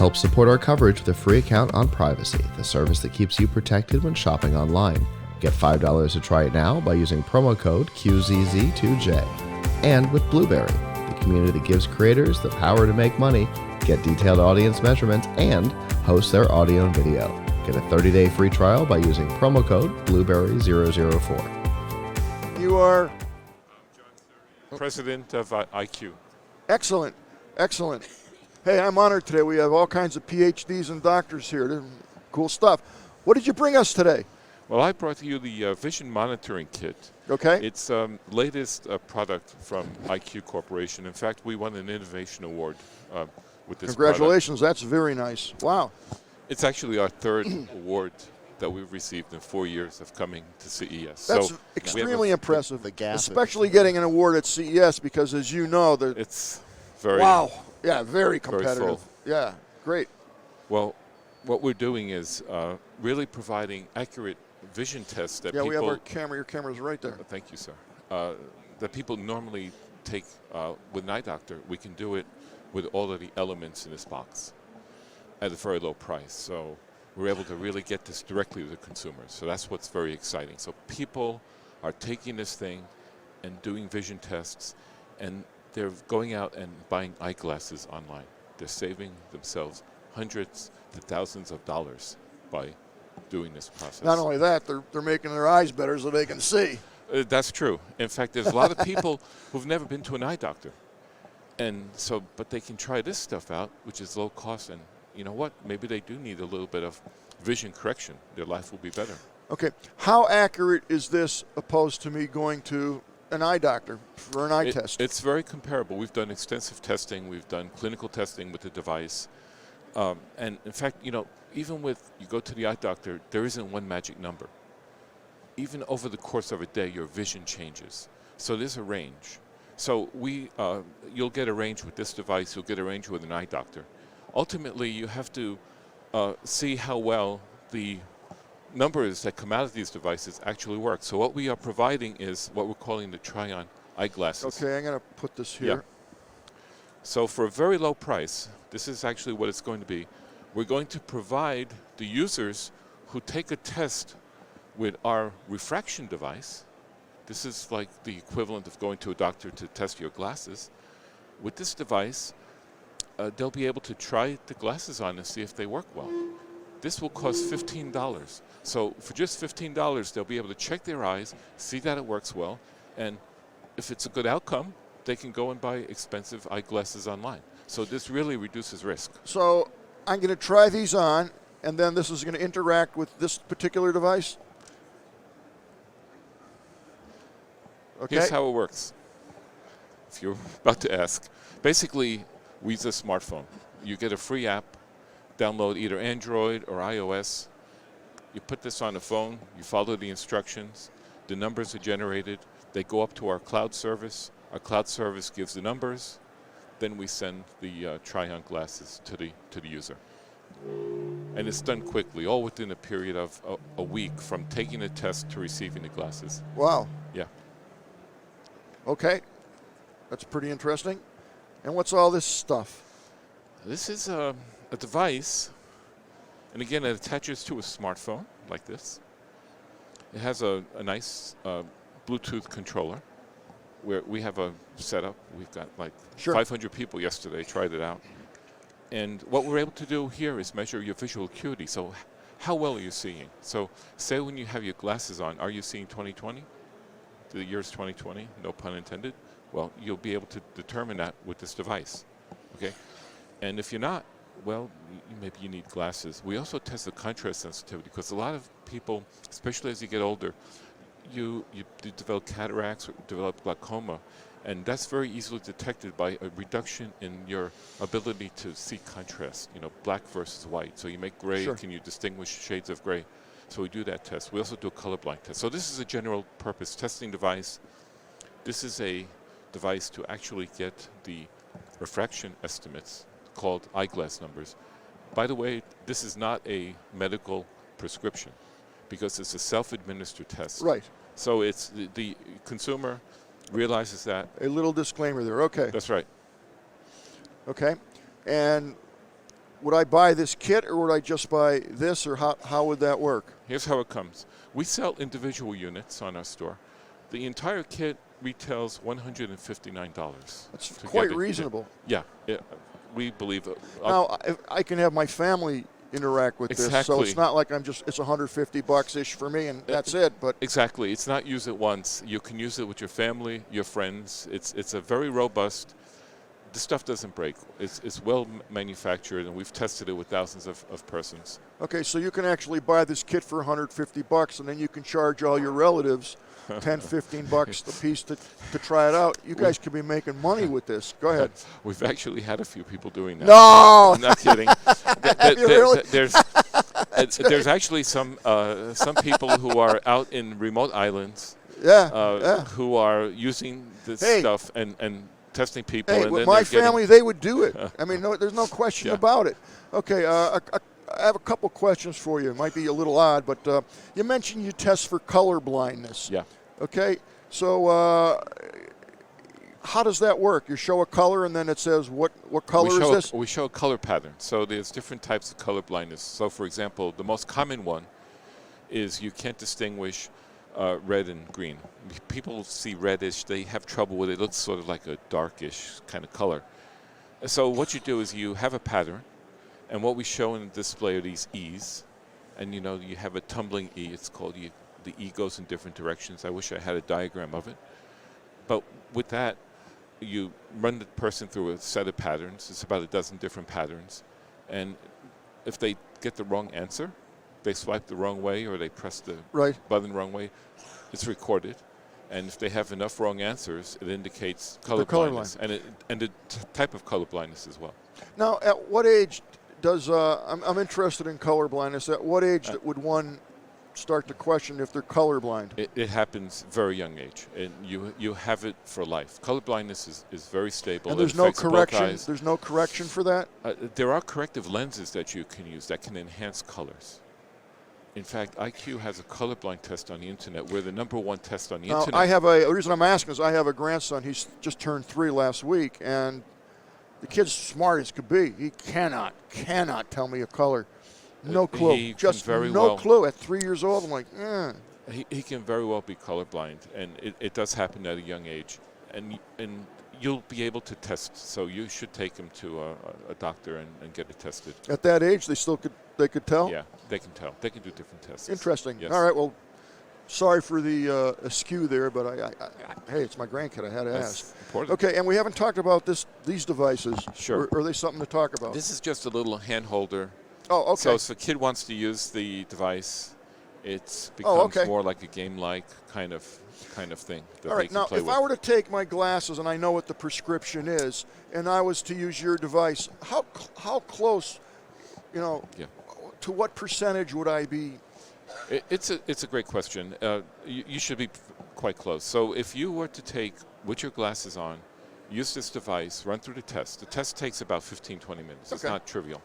Help support our coverage with a free account on Privacy, the service that keeps you protected when shopping online. Get $5 to try it now by using promo code QZZ2J. And with Blueberry, the community that gives creators the power to make money, get detailed audience measurements, and host their audio and video. Get a 30-day free trial by using promo code Blueberry004. You are president of EyeQue. Excellent, excellent. Hey, I'm honored today. We have all kinds of PhDs and doctors here. Cool stuff. What did you bring us today? Well, I brought you the vision monitoring kit. Okay. It's latest product from EyeQue Corporation. In fact, we won an innovation award with this Congratulations. product. That's very nice. Wow. It's actually our third award that we've received in 4 years of coming to CES. That's so extremely impressive, the gap especially getting an award at CES because, as you know, it's very wow. Yeah, very competitive. full. Yeah, great. Well, what we're doing is really providing accurate vision tests that people... Yeah, we have our camera. Your camera's right there. Thank you, sir. That people normally take with an eye doctor. We can do it with all of the elements in this box at a very low price. So we're able to really get this directly to the consumers. So that's what's very exciting. So people are taking this thing and doing vision tests, and they're going out and buying eyeglasses online. They're saving themselves hundreds to thousands of dollars by doing this process. Not only that, they're making their eyes better so they can see. That's true. In fact, there's a lot of people who've never been to an eye doctor. And so, but they can try this stuff out, which is low cost, and you know what? Maybe they do need a little bit of vision correction. Their life will be better. Okay. How accurate is this opposed to me going to an eye doctor for an eye test? It's very comparable. We've done extensive testing. We've done clinical testing with the device. And in fact, you know, even with you go to the eye doctor, there isn't one magic number. Even over the course of a day, your vision changes. So there's a range. So you'll get a range with this device. You'll get a range with an eye doctor. Ultimately, you have to see how well the numbers that come out of these devices actually work. So what we are providing is what we're calling the try-on eyeglasses. Okay, I'm going to put this here. Yeah. So for a very low price, this is actually what it's going to be. We're going to provide the users who take a test with our refraction device. This is like the equivalent of going to a doctor to test your glasses. With this device, they'll be able to try the glasses on and see if they work well. This will cost $15. So for just $15, they'll be able to check their eyes, see that it works well, and if it's a good outcome, they can go and buy expensive eyeglasses online. So this really reduces risk. So I'm going to try these on, and then this is going to interact with this particular device? Okay. Here's how it works. If you're about to ask. Basically, we use a smartphone. You get a free app, download either Android or iOS. You put this on the phone, you follow the instructions, the numbers are generated, they go up to our cloud service. Our cloud service gives the numbers, then we send the try-on glasses to the user. And it's done quickly, all within a period of a week from taking the test to receiving the glasses. Wow. Yeah. Okay. That's pretty interesting. And what's all this stuff? This is a device, and again, it attaches to a smartphone like this. It has a nice Bluetooth controller where we have a setup. We've got like 500 people yesterday tried it out. And what we're able to do here is measure your visual acuity. So how well are you seeing? So say when you have your glasses on, are you seeing 20/20? The year's 20/20, no pun intended. Well, you'll be able to determine that with this device, okay? And if you're not, well, maybe you need glasses. We also test the contrast sensitivity because a lot of people, especially as you get older, you develop cataracts or develop glaucoma, and that's very easily detected by a reduction in your ability to see contrast, you know, black versus white. So you make gray, can you distinguish shades of gray? So we do that test. We also do a colorblind test. So this is a general purpose testing device. This is a device to actually get the refraction estimates called eyeglass numbers. By the way, this is not a medical prescription because it's a self-administered test. Right. So it's the consumer realizes that. A little disclaimer there. Okay. That's right. Okay. And would I buy this kit or would I just buy this, or how would that work? Here's how it comes. We sell individual units on our store. The entire kit retails $159. That's quite get it. reasonable. Yeah, we believe it. Now, if I can have my family interact with this, so Exactly. it's not like it's $150-ish for me and that's it. But Exactly. It's not use it once. You can use it with your family, your friends. It's a very robust. The stuff doesn't break. It's well manufactured, and we've tested it with thousands of persons. okay, so you can actually buy this kit for $150, and then you can charge all your relatives $10-15 a piece to try it out. You guys could be making money with this. Go ahead. We've actually had a few people doing that. No, I'm not kidding. You really? There's actually some people who are out in remote islands yeah. who are using this Hey. stuff and testing people. Hey, and with then my they're getting- family, they would do it. I mean, there's no question Yeah. about it. Okay, I have a couple questions for you. It might be a little odd, but you mentioned you test for color blindness. Yeah. Okay, so how does that work? You show a color, and then it says what color is this? We show a color pattern. So there's different types of color blindness. So, for example, the most common one is you can't distinguish red and green. People see reddish, they have trouble with it. It looks sort of like a darkish kind of color. So what you do is you have a pattern, and what we show in the display are these E's. And you have a tumbling E. It's called the E goes in different directions. I wish I had a diagram of it. But with that, you run the person through a set of patterns. It's about a dozen different patterns. And if they get the wrong answer, they swipe the wrong way or they press the button the wrong way, it's recorded. And if they have enough wrong answers, it indicates color blindness and the type of color blindness as well. Now, at what age does I'm interested in color blindness? At what age would one start to question if they're colorblind? It happens very young age, and you have it for life. Color blindness is very stable. And there's no correction. There's no correction for that. There are corrective lenses that you can use that can enhance colors. In fact, EyeQue has a colorblind test on the internet. We're the #1 test on the internet. The reason I'm asking is I have a grandson. He's just turned 3 last week, and the kid's smart as could be. He cannot tell me a color. No clue. Just no clue. At 3 years old, I'm like, He can very well be colorblind, and it does happen at a young age. And you'll be able to test, so you should take him to a doctor and get it tested. At that age, they could tell? Yeah, they can tell. They can do different tests. Interesting. Yes. All right, well, sorry for the askew there, but hey, it's my grandkid. I had to ask. Important. Okay, and we haven't talked about these devices. Sure. Are they something to talk about? This is just a little hand holder. Oh, okay. So if a kid wants to use the device, it becomes more like a game-like kind of thing that all right, they can now play if with. I were to take my glasses and I know what the prescription is, and I was to use your device, how close, to what percentage would I be? It's a great question. You should be quite close. So if you were to take, with your glasses on, use this device, run through the test. The test takes about 15-20 minutes. It's not trivial.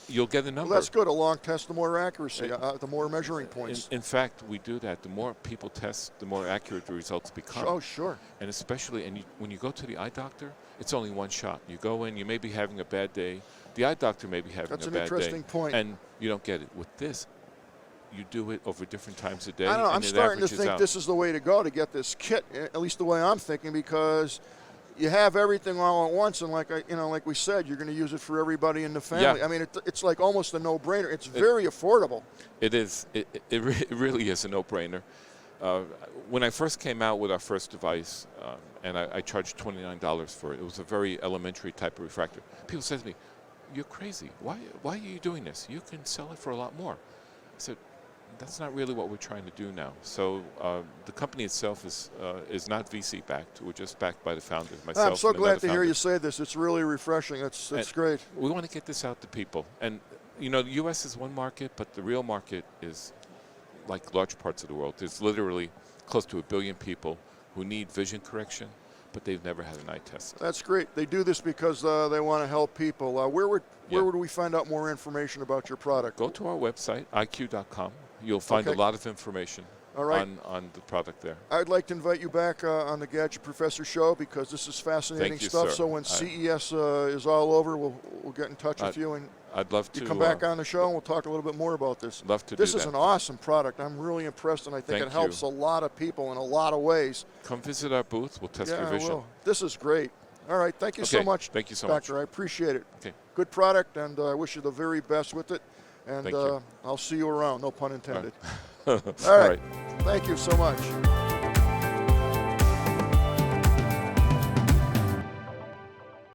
You'll get a number. Well, that's good. A long test, the more accuracy, the more measuring points. In fact, we do that. The more people test, the more accurate the results become. Oh, sure. And especially, when you go to the eye doctor, it's only one shot. You go in, you may be having a bad day. The eye doctor may be having a bad day. That's an interesting point. And you don't get it. With this, you do it over different times a day. I don't know. And I'm starting to think this is the way to go to get this kit, at least the way I'm thinking, because you have everything all at once, and like we said, you're going to use it for everybody in the family. Yeah. I mean, it's like almost a no-brainer. It's very affordable. It is. It really is a no-brainer. When I first came out with our first device, and I charged $29 for it, it was a very elementary type of refractor. People said to me, "You're crazy. Why are you doing this? You can sell it for a lot more." I said, that's not really what we're trying to do now. So the company itself is not VC backed. We're just backed by the founders, myself. I'm so and glad to founder. hear you say this. It's really refreshing. That's great. We want to get this out to people. And, the U.S. is one market, but the real market is like large parts of the world. There's literally close to 1 billion people who need vision correction, but they've never had an eye test. That's great. They do this because they want to help people. Where would we find out more information about your product? Go to our website, EyeQue.com. You'll find a lot of information. All right. on the product there. I'd like to invite you back on the Gadget Professor show because this is fascinating stuff. Sir. So when CES is all over, we'll get in touch with you, and I'd love to come back on the show and we'll talk a little bit more about this. Love to This do is that. an awesome product. I'm really impressed, and I think it helps a lot of people in a lot of ways. Come visit our booth. We'll test your vision. I will. This is great. All right. Thank you so much. Thank you so Doctor. much. I appreciate it. Okay. Good product, and I wish you the very best with it. And Thank you. I'll see you around. No pun intended. All All right. Thank you so much.